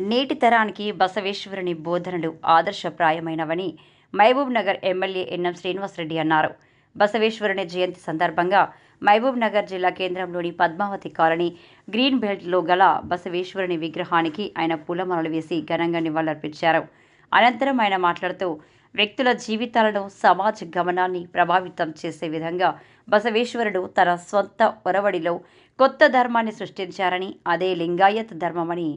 నేటి తరానికి బసవేశ్వరుని బోధనలు ఆదర్శప్రాయమైనవని మహబూబ్ నగర్ ఎమ్మెల్యే ఎన్ఎం శ్రీనివాసరెడ్డి అన్నారు. బసవేశ్వరుని జయంతి సందర్భంగా మహబూబ్ నగర్ జిల్లా కేంద్రంలోని పద్మావతి కాలనీ గ్రీన్ బెల్ట్లో గల బసవేశ్వరుని విగ్రహానికి ఆయన పూలమాలలు వేసి ఘనంగా నివాళులర్పించారు. అనంతరం ఆయన మాట్లాడుతూ వ్యక్తుల జీవితాలను, సమాజ గమనాన్ని ప్రభావితం చేసే విధంగా బసవేశ్వరుడు తన స్వంత ఒరవడిలో కొత్త ధర్మాన్ని సృష్టించారని, అదే లింగాయత్ ధర్మమని,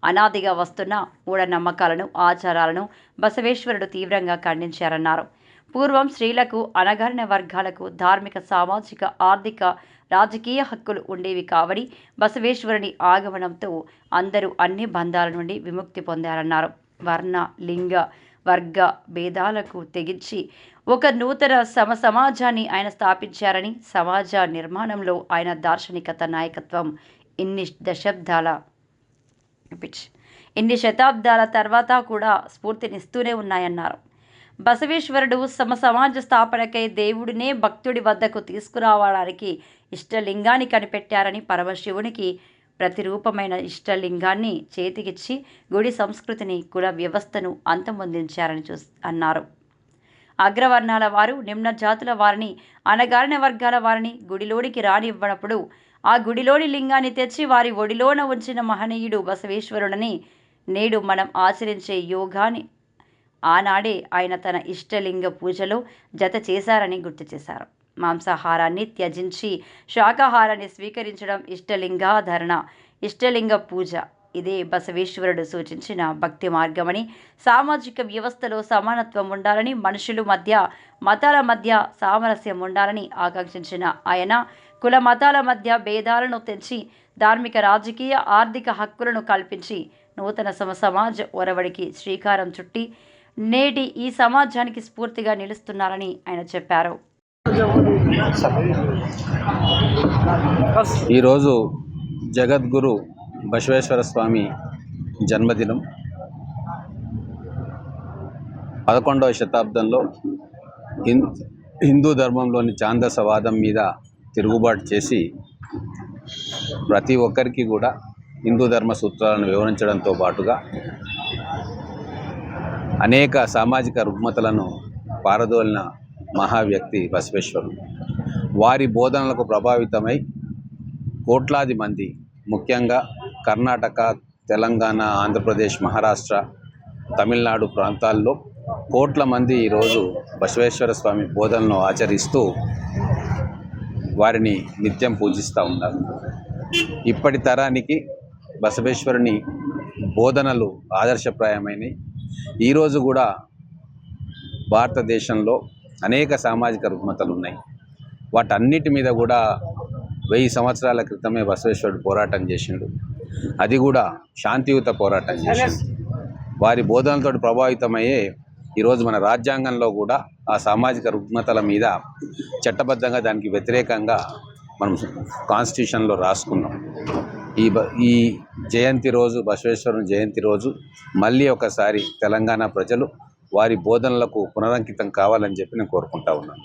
అనాదిగా వస్తున్న మూఢనమ్మకాలను, ఆచారాలను బసవేశ్వరుడు తీవ్రంగా ఖండించారన్నారు. పూర్వం స్త్రీలకు, అణగారిన వర్గాలకు ధార్మిక, సామాజిక, ఆర్థిక, రాజకీయ హక్కులు ఉండేవి కావని బసవేశ్వరుని ఆగమనంతో అందరూ అన్ని బంధాల నుండి విముక్తి పొందారన్నారు. వర్ణ, లింగ, వర్గ భేదాలకు తెగించి ఒక నూతన సమాజాన్ని ఆయన స్థాపించారని, సమాజ నిర్మాణంలో ఆయన దార్శనికత, నాయకత్వం ఇన్ని శతాబ్దాల తర్వాత కూడా స్ఫూర్తినిస్తూనే ఉన్నాయన్నారు. బసవేశ్వరుడు సమాజ స్థాపనకై దేవుడినే భక్తుడి వద్దకు తీసుకురావడానికి ఇష్టలింగాన్ని కనిపెట్టారని, పరమశివునికి ప్రతిరూపమైన ఇష్టలింగాన్ని చేతికిచ్చి గుడి సంస్కృతిని, కుల వ్యవస్థను అంతమొందించారని అన్నారు. అగ్రవర్ణాల వారు, నిమ్న జాతుల వారిని, అణగారిన వర్గాల వారిని గుడిలోనికి రానివ్వనప్పుడు ఆ గుడిలోని లింగాన్ని తెచ్చి వారి ఒడిలోన ఉంచిన మహనీయుడు బసవేశ్వరుడని నేడు మనం ఆచరించే యోగాన్ని ఆనాడే ఆయన తన ఇష్టలింగ పూజలో జత చేశారని గుర్తు చేశారు. మాంసాహారాన్ని త్యజించి శాకాహారాన్ని స్వీకరించడం ఇష్టలింగాధరణ, ఇష్టలింగ పూజ. ఇదే బసవేశ్వరుడు సూచించిన భక్తి మార్గమని, సామాజిక వ్యవస్థలో సమానత్వం ఉండాలని, మనుషుల మధ్య, మతాల మధ్య సామరస్యం ఉండాలని ఆకాంక్షించిన ఆయన కుల మతాల మధ్య భేదాలను తెంచి ధార్మిక, రాజకీయ, ఆర్థిక హక్కులను కల్పించి నూతన సమాజ ఒరవడికి శ్రీకారం చుట్టి నేటి ఈ సమాజానికి స్ఫూర్తిగా నిలుస్తున్నారని ఆయన చెప్పారు. ఈరోజు జగద్గురు బసవేశ్వర స్వామి జన్మదినం. 11వ శతాబ్దంలో హిందూ ధర్మంలోని ఛాందసవాదం మీద తిరుగుబాటు చేసి ప్రతి ఒక్కరికి కూడా హిందూ ధర్మ సూత్రాలను వివరించడంతో పాటుగా అనేక సామాజిక రుగ్మతలను పారదోలిన మహావ్యక్తి బసవేశ్వరుడు. వారి బోధనలకు ప్రభావితమై కోట్లాది మంది, ముఖ్యంగా కర్ణాటక, తెలంగాణ, ఆంధ్రప్రదేశ్, మహారాష్ట్ర, తమిళనాడు ప్రాంతాల్లో కోట్ల మంది ఈరోజు బసవేశ్వర స్వామి బోధనలను ఆచరిస్తూ వారిని నిత్యం పూజిస్తూ ఉన్నారు. ఇప్పటి తరానికి బసవేశ్వరుని బోధనలు ఆదర్శప్రాయమైనవి. ఈరోజు కూడా భారతదేశంలో అనేక సామాజిక రుగ్మతలు ఉన్నాయి. వాటన్నిటి మీద కూడా 1000 సంవత్సరాల క్రితమే బసవేశ్వరుడు పోరాటం చేసిండు. అది కూడా శాంతియుత పోరాటం చేసిండు. వారి బోధనలతో ప్రభావితమయ్యే ఈరోజు మన రాజ్యాంగంలో కూడా ఆ సామాజిక రుగ్మతల మీద చట్టబద్ధంగా దానికి వ్యతిరేకంగా మనం కాన్స్టిట్యూషన్లో రాసుకున్నాం. ఈ జయంతి రోజు, బసవేశ్వరుని జయంతి రోజు మళ్ళీ ఒకసారి తెలంగాణ ప్రజలు వారి బోధనలకు పునరంకితం కావాలని చెప్పి నేను కోరుకుంటా ఉన్నాను.